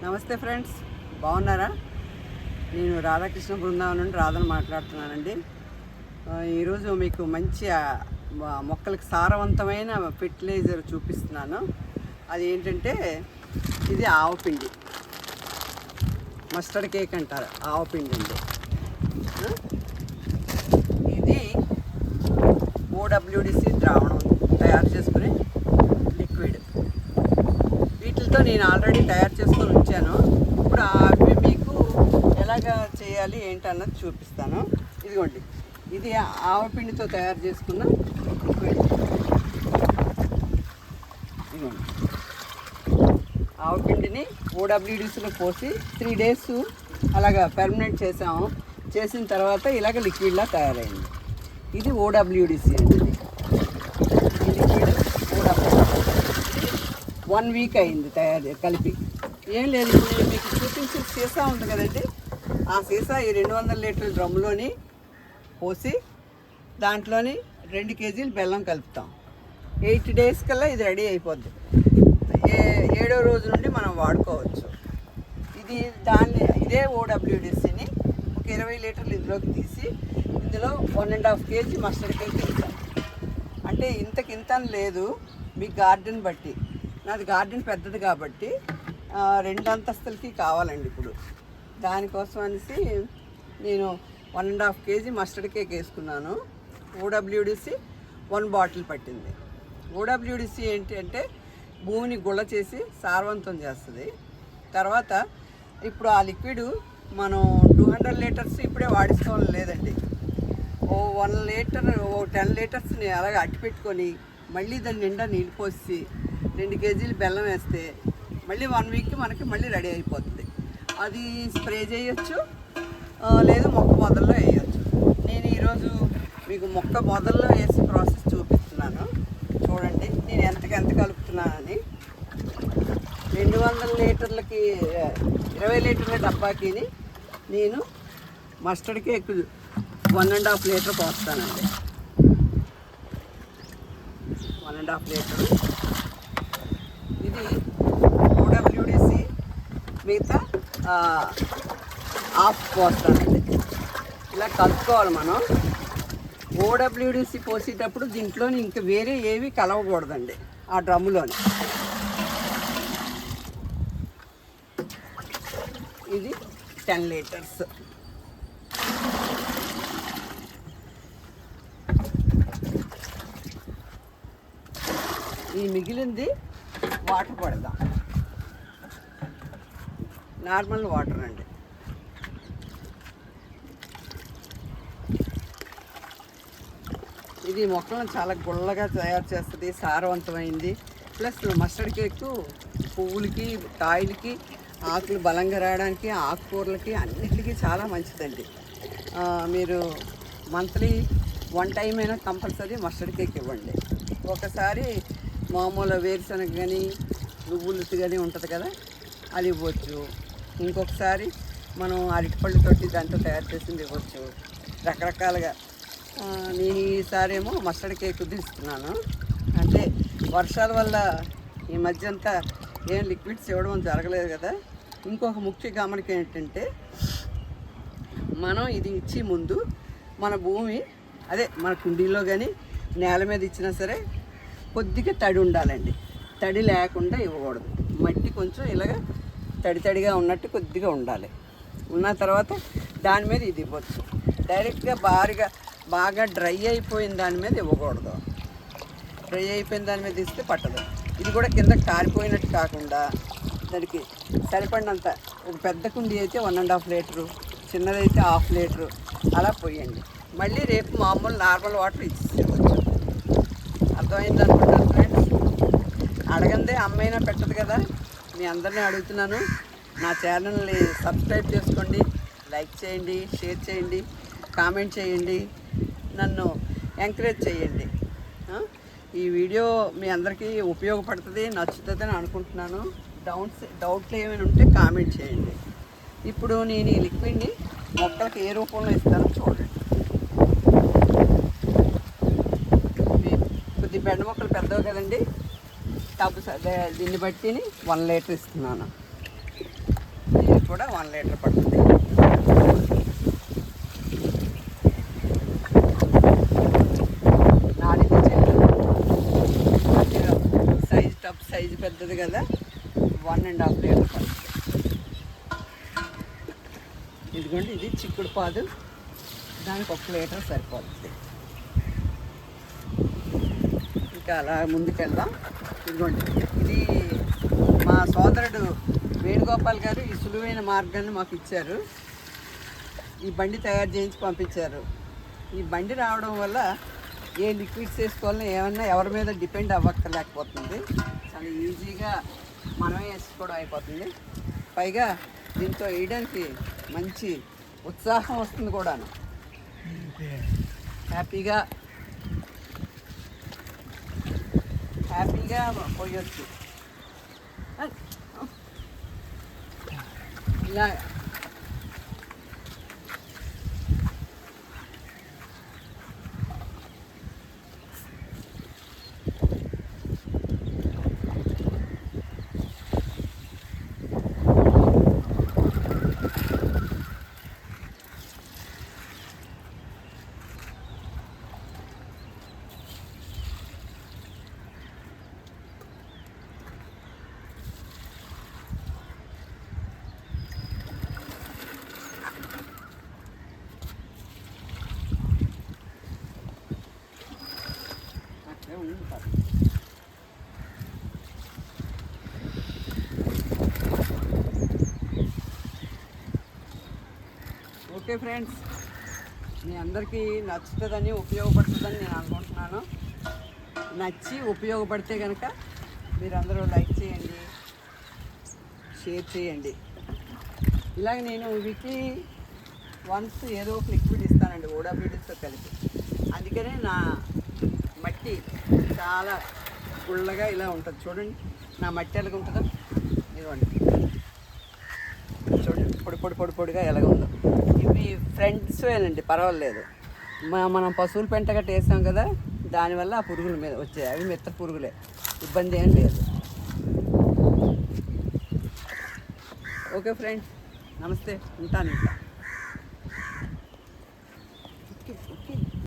నమస్తే ఫ్రెండ్స్, బాగున్నారా? నేను రాధాకృష్ణ బృందావనం నుండి రాధను మాట్లాడుతున్నానండి. ఈరోజు మీకు మంచి మొక్కలకు సారవంతమైన ఫెర్టిలైజర్ చూపిస్తున్నాను. అది ఏంటంటే ఇది ఆవపిండి, మస్టర్డ్ కేక్ అంటారు, ఆవపిండి అండి. ఇది OWDC ద్రావణం తయారు చేసుకునే లిక్విడ్. వీటితో నేను ఆల్రెడీ తయారు చేసుకొని ఉంచాను. ఇప్పుడు అవి మీకు ఎలాగ చేయాలి ఏంటన్నది చూపిస్తాను. ఇదిగోండి, ఇది ఆవపిండితో తయారు చేసుకున్న లిక్విడ్. ఇదిగోండి, ఆవపిండిని OWDCలో పోసి 3 days అలాగా ఫెర్మినేట్ చేసాము. చేసిన తర్వాత ఇలాగ లిక్విడ్లా తయారైంది. ఇది OWDC అండి. ఈ లిక్విడ్ OWDC 1 week అయింది తయారు కలిపి. ఏం లేదు, ఇప్పుడు మీకు చూపించిన సీసా ఉంది కదండి, ఆ సీసా ఈ 200 లీటర్ల డ్రమ్లోని పోసి దాంట్లోని 2 kgs బెల్లం కలుపుతాం. 8 days కల్లా ఇది రెడీ అయిపోద్ది. 7వ రోజు నుండి మనం వాడుకోవచ్చు. ఇదే OWDCని ఒక 20 లీటర్లు ఇందులోకి తీసి ఇందులో 1.5 kg మస్టర్డ్ కేక్ వేస్తాం. అంటే ఇంత లేదు, మీ గార్డెన్ బట్టి. నాది గార్డెన్ పెద్దది కాబట్టి 2 అంతస్తులకి కావాలండి. ఇప్పుడు దానికోసం అనేసి నేను 1.5 kg మస్టర్డ్ కేక్ వేసుకున్నాను. OWDC 1 బాటిల్ పట్టింది. OWDC ఏంటి అంటే భూమిని గుల్ల చేసి సారవంతం చేస్తుంది. తర్వాత ఇప్పుడు ఆ లిక్విడ్ మనం 200 లీటర్స్ ఇప్పుడే వాడిస్తాం లేదండి. 1 లీటర్ 10 లీటర్స్ని అలాగే అట్టి పెట్టుకొని మళ్ళీ దాని నిండా నీళ్ళు పోసి 2 kgs బెల్లం వేస్తే మళ్ళీ 1 week మనకి మళ్ళీ రెడీ అయిపోతుంది. అది స్ప్రే చేయొచ్చు, లేదు మొక్క మొదల్లో వేయచ్చు. నేను ఈరోజు మీకు మొక్క మొదల్లో వేసి ప్రాసెస్ చూపిస్తున్నాను. చూడండి నేను ఎంత కలుపుతున్నానని. 200 లీటర్లకి 20 లీటర్ల డబ్బాకి నేను మస్టర్డ్ కేక్ 1.5 లీటర్ పోస్తానండి. 1.5 లీటర్. ఇది OWDC మిగతా హాఫ్ పోస్తానండి. ఇలా కలుపుకోవాలి మనం. OWDC పోసేటప్పుడు దీంట్లో ఇంకా వేరే ఏవి కలవకూడదండి ఆ డ్రమ్ములోని. ఇది 10 లీటర్స్. ఈ మిగిలింది వాటర్ పడదాం, నార్మల్ వాటర్ అండి. ఇది మొక్కలను చాలా గుల్లగా తయారు చేస్తుంది, సారవంతమైంది. ప్లస్ మస్టర్డ్ కేక్ పువ్వులకి, కాయలకి, ఆకులు బలంగా రావడానికి, ఆకుకూరలకి అన్నిటికీ చాలా మంచిదండి. మీరు మంత్లీ 1 time అయినా కంపల్సరీ మస్టర్డ్ కేక్ ఇవ్వండి. ఒకసారి మామూలు వేరుశనగ కానీ నువ్వులు కానీ ఉంటుంది కదా, అది ఇవ్వచ్చు. ఇంకొకసారి మనం అరటిపళ్ళతోటి దాంతో తయారు చేసింది ఇవ్వచ్చు. రకరకాలుగా. నేను ఈసారి ఏమో మస్టర్డ్ కేక్ తీస్తున్నాను. అంటే వర్షాల వల్ల ఈ మధ్య అంతా ఏం లిక్విడ్స్ ఇవ్వడం జరగలేదు కదా. ఇంకొక ముఖ్య గమనిక ఏంటంటే, మనం ఇది ఇచ్చే ముందు మన భూమి మన కుండీలో కానీ నేల మీద ఇచ్చినా సరే కొద్దిగా తడి ఉండాలండి. తడి లేకుండా ఇవ్వకూడదు. మట్టి కొంచెం ఇలాగ తడిగా ఉన్నట్టు కొద్దిగా ఉండాలి. ఉన్న తర్వాత దాని మీద ఇది ఇవ్వచ్చు. డైరెక్ట్గా బాగా డ్రై అయిపోయిన దాని మీద ఇవ్వకూడదు. డ్రై అయిపోయిన దాని మీద ఇస్తే పట్టదు. ఇది కూడా కింద కారిపోయినట్టు కాకుండా దానికి సరిపడినంత. ఒక పెద్ద కుండీ అయితే 1.5 లీటరు, చిన్నదైతే 1/2 లీటరు అలా పోయండి. మళ్ళీ రేపు మామూలు నార్మల్ వాటర్ ఇచ్చేసేయవచ్చు. అర్థమైంది అనుకుంటాను ఫ్రెండ్స్. అడగందే అమ్మైనా పెట్టదు కదా. మీ అందరినీ అడుగుతున్నాను, నా ఛానల్ని సబ్స్క్రైబ్ చేసుకోండి, లైక్ చేయండి, షేర్ చేయండి, కామెంట్ చేయండి, నన్ను ఎంకరేజ్ చేయండి. ఈ వీడియో మీ అందరికీ ఉపయోగపడుతుంది, నచ్చుతుందని అనుకుంటున్నాను. డౌట్లు ఏమైనా ఉంటే కామెంట్ చేయండి. ఇప్పుడు నేను ఈ లిక్విడ్ని మొక్కలకు ఏ రూపంలో ఇస్తానో చూడండి. కొద్ది బెండ మొక్కలు పెద్దవి కదండి, టబ్బు దీన్ని బట్టి 1 లీటర్ ఇస్తున్నాను. కూడా 1 లీటర్ పడుతుంది. నారింజ చెట్టు సైజు పెద్దది కదా, 1.5 లీటర్ పడుతుంది. ఇదిగోండి, ఇది చిక్కుడు పాదు, దానికి 1 లీటర్ సరిపోతుంది. ఇంకా అలా ముందుకెళ్దాం. ఇదిగోండి, ఇది మా సోదరుడు వేణుగోపాల్ గారు ఈ సులువైన మార్గాన్ని మాకు ఇచ్చారు. ఈ బండి తయారు చేయించి పంపించారు. ఈ బండి రావడం వల్ల ఏ లిక్విడ్స్ వేసుకోవాలని ఏమన్నా ఎవరి మీద డిపెండ్ అవ్వక్కర్లేకపోతుంది. చాలా ఈజీగా మనమే వేసుకోవడం అయిపోతుంది. పైగా దీంతో వేయడానికి మంచి ఉత్సాహం వస్తుంది కూడాను. హ్యాపీగా పోయొచ్చు. ఇలా ఉంటారు. ఓకే ఫ్రెండ్స్, మీ అందరికీ నచ్చుతుందని ఉపయోగపడుతుందని నేను అనుకుంటున్నాను. నచ్చి ఉపయోగపడితే కనుక మీరందరూ లైక్ చేయండి, షేర్ చేయండి. ఇలాగ నేను వీక్లీ వన్స్ ఏదో ఒక లిక్విడ్ ఇస్తానండి ఓడాబ్యూటీస్తో కలిపి. అందుకనే నా మట్టి చాలా గుళ్ళగా ఇలా ఉంటుంది. చూడండి నా మట్టి ఎలాగ ఉంటుందో, ఇదిగోండి చూడండి పొడిగా ఎలాగ ఉందో. ఇవి ఫ్రెండ్స్వేనండి, పర్వాలేదు. మనం పశువుల పెంట గట్ట వేసాం కదా, దానివల్ల ఆ పురుగుల మీద వచ్చాయి. అవి మెత్త పురుగులే, ఇబ్బంది ఏం లేదు. ఓకే ఫ్రెండ్స్, నమస్తే, ఉంటాను ఇంకా.